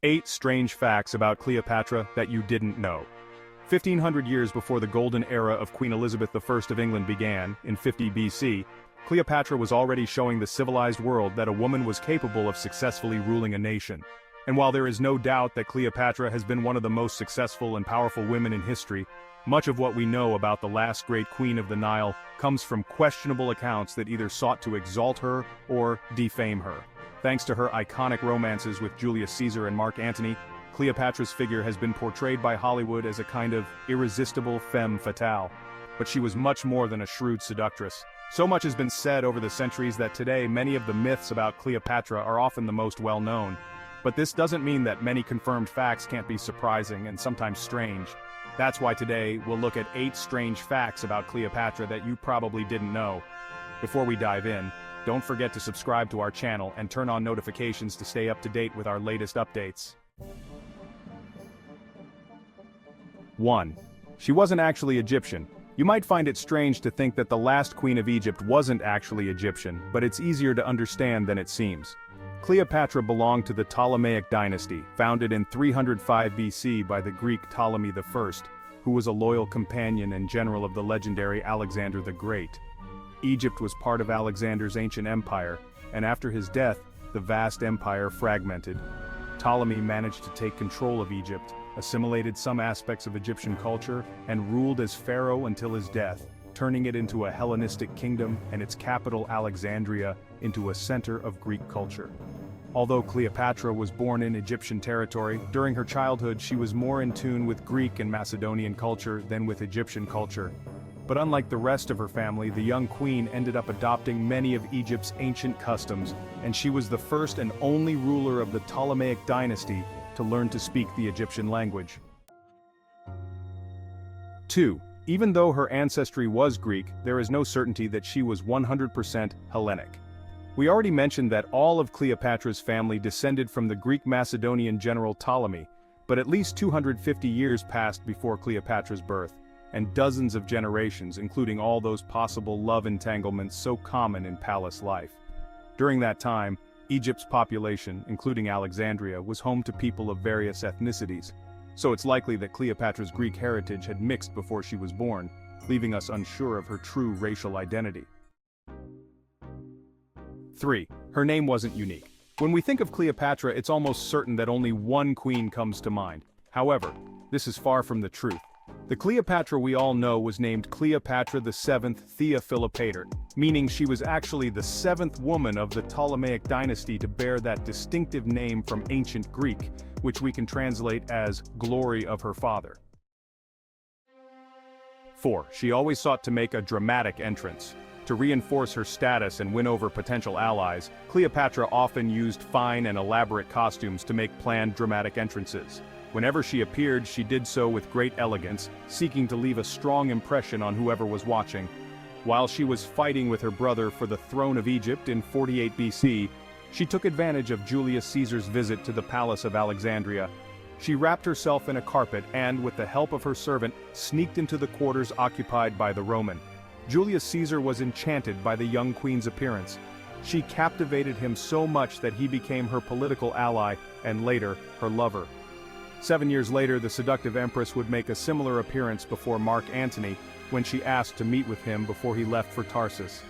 8 strange facts about Cleopatra that you didn't know. 1500 years before the golden era of Queen Elizabeth I of England began, in 50 BC, Cleopatra was already showing the civilized world that a woman was capable of successfully ruling a nation. And while there is no doubt that Cleopatra has been one of the most successful and powerful women in history, much of what we know about the last great queen of the Nile comes from questionable accounts that either sought to exalt her or defame her. Thanks to her iconic romances with Julius Caesar and Mark Antony, Cleopatra's figure has been portrayed by Hollywood as a kind of irresistible femme fatale. But she was much more than a shrewd seductress. So much has been said over the centuries that today many of the myths about Cleopatra are often the most well-known. But this doesn't mean that many confirmed facts can't be surprising and sometimes strange. That's why today we'll look at 8 strange facts about Cleopatra that you probably didn't know. Before we dive in, don't forget to subscribe to our channel and turn on notifications to stay up to date with our latest updates. 1. She wasn't actually Egyptian. You might find it strange to think that the last queen of Egypt wasn't actually Egyptian, but it's easier to understand than it seems. Cleopatra belonged to the Ptolemaic dynasty, founded in 305 BC by the Greek Ptolemy I, who was a loyal companion and general of the legendary Alexander the Great. Egypt was part of Alexander's ancient empire, and after his death, the vast empire fragmented. Ptolemy managed to take control of Egypt, assimilated some aspects of Egyptian culture, and ruled as pharaoh until his death, turning it into a Hellenistic kingdom and its capital Alexandria into a center of Greek culture. Although Cleopatra was born in Egyptian territory, during her childhood she was more in tune with Greek and Macedonian culture than with Egyptian culture. But unlike the rest of her family, the young queen ended up adopting many of Egypt's ancient customs, and she was the first and only ruler of the Ptolemaic dynasty to learn to speak the Egyptian language. 2. Even though her ancestry was Greek, there is no certainty that she was 100% Hellenic. We already mentioned that all of Cleopatra's family descended from the Greek Macedonian general Ptolemy, but at least 250 years passed before Cleopatra's birth, and dozens of generations, including all those possible love entanglements so common in palace life. During that time, Egypt's population, including Alexandria, was home to people of various ethnicities, so it's likely that Cleopatra's Greek heritage had mixed before she was born, leaving us unsure of her true racial identity. 3. Her name wasn't unique. When we think of Cleopatra, it's almost certain that only one queen comes to mind. However, this is far from the truth. The Cleopatra we all know was named Cleopatra VII Thea Philopator, meaning she was actually the 7th woman of the Ptolemaic dynasty to bear that distinctive name from ancient Greek, which we can translate as glory of her father. 4. She always sought to make a dramatic entrance. To reinforce her status and win over potential allies, Cleopatra often used fine and elaborate costumes to make planned dramatic entrances. Whenever she appeared, she did so with great elegance, seeking to leave a strong impression on whoever was watching. While she was fighting with her brother for the throne of Egypt in 48 BC, she took advantage of Julius Caesar's visit to the palace of Alexandria. She wrapped herself in a carpet and, with the help of her servant, sneaked into the quarters occupied by the Roman. Julius Caesar was enchanted by the young queen's appearance. She captivated him so much that he became her political ally and later, her lover. 7 years later, the seductive empress would make a similar appearance before Mark Antony, when she asked to meet with him before he left for Tarsus.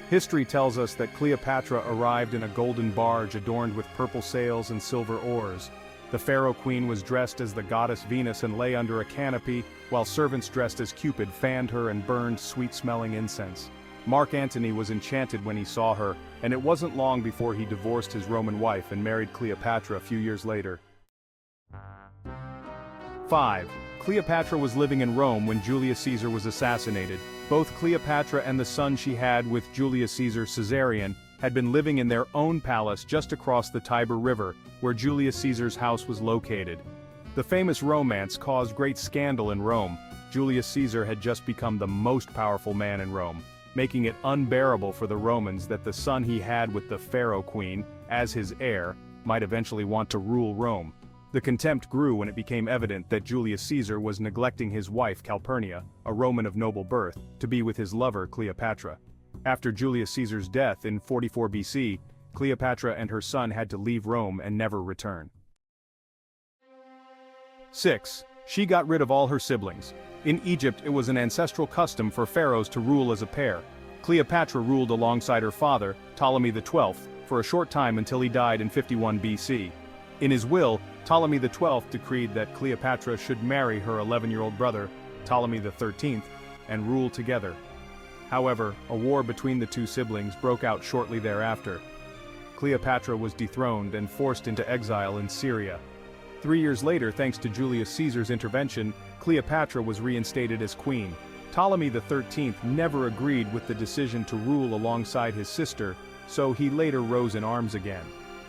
History tells us that Cleopatra arrived in a golden barge adorned with purple sails and silver oars. The pharaoh queen was dressed as the goddess Venus and lay under a canopy, while servants dressed as Cupid fanned her and burned sweet-smelling incense. Mark Antony was enchanted when he saw her, and it wasn't long before he divorced his Roman wife and married Cleopatra a few years later. 5. Cleopatra was living in Rome when Julius Caesar was assassinated. Both Cleopatra and the son she had with Julius Caesar, Caesarion, had been living in their own palace just across the Tiber River, where Julius Caesar's house was located. The famous romance caused great scandal in Rome. Julius Caesar had just become the most powerful man in Rome, making it unbearable for the Romans that the son he had with the pharaoh queen, as his heir, might eventually want to rule Rome. The contempt grew when it became evident that Julius Caesar was neglecting his wife Calpurnia, a Roman of noble birth, to be with his lover Cleopatra. After Julius Caesar's death in 44 BC, Cleopatra and her son had to leave Rome and never return. 6. She got rid of all her siblings. In Egypt, it was an ancestral custom for pharaohs to rule as a pair. Cleopatra ruled alongside her father, Ptolemy XII, for a short time until he died in 51 BC. In his will, Ptolemy XII decreed that Cleopatra should marry her 11-year-old brother, Ptolemy XIII, and rule together. However, a war between the two siblings broke out shortly thereafter. Cleopatra was dethroned and forced into exile in Syria. 3 years later, thanks to Julius Caesar's intervention, Cleopatra was reinstated as queen. Ptolemy XIII never agreed with the decision to rule alongside his sister, so he later rose in arms again.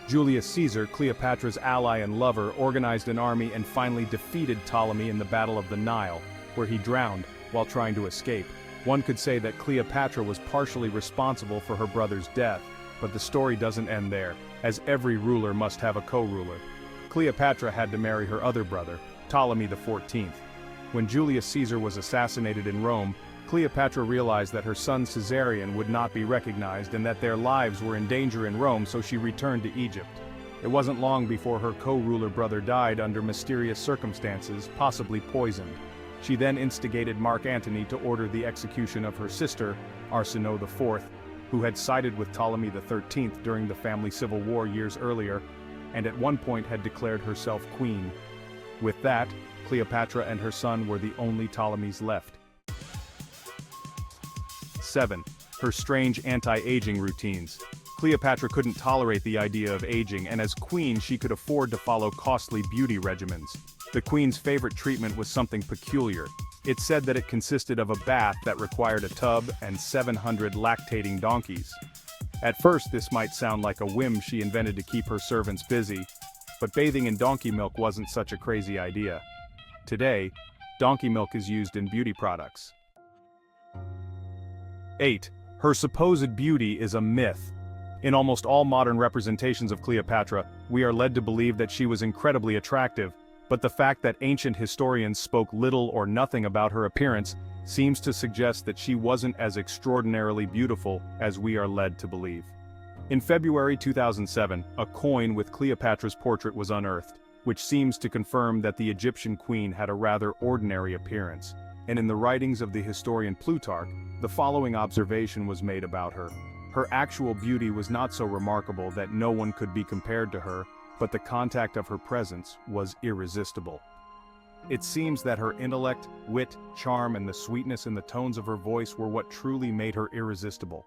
Julius Caesar, Cleopatra's ally and lover, organized an army and finally defeated Ptolemy in the Battle of the Nile, where he drowned while trying to escape. One could say that Cleopatra was partially responsible for her brother's death, but the story doesn't end there, as every ruler must have a co-ruler. Cleopatra had to marry her other brother, Ptolemy XIV. When Julius Caesar was assassinated in Rome, Cleopatra realized that her son Caesarion would not be recognized and that their lives were in danger in Rome, so she returned to Egypt. It wasn't long before her co-ruler brother died under mysterious circumstances, possibly poisoned. She then instigated Mark Antony to order the execution of her sister, Arsinoe IV, who had sided with Ptolemy XIII during the family civil war years earlier, and at one point had declared herself queen. With that, Cleopatra and her son were the only Ptolemies left. 7. Her strange anti-aging routines. Cleopatra couldn't tolerate the idea of aging, and as queen she could afford to follow costly beauty regimens. The queen's favorite treatment was something peculiar. It said that it consisted of a bath that required a tub and 700 lactating donkeys. At first this might sound like a whim she invented to keep her servants busy, but bathing in donkey milk wasn't such a crazy idea. Today, donkey milk is used in beauty products. 8. Her supposed beauty is a myth. In almost all modern representations of Cleopatra, we are led to believe that she was incredibly attractive, but the fact that ancient historians spoke little or nothing about her appearance seems to suggest that she wasn't as extraordinarily beautiful as we are led to believe. In February 2007, a coin with Cleopatra's portrait was unearthed, which seems to confirm that the Egyptian queen had a rather ordinary appearance. And in the writings of the historian Plutarch, the following observation was made about her. Her actual beauty was not so remarkable that no one could be compared to her, but the contact of her presence was irresistible. It seems that her intellect, wit, charm, and the sweetness in the tones of her voice were what truly made her irresistible.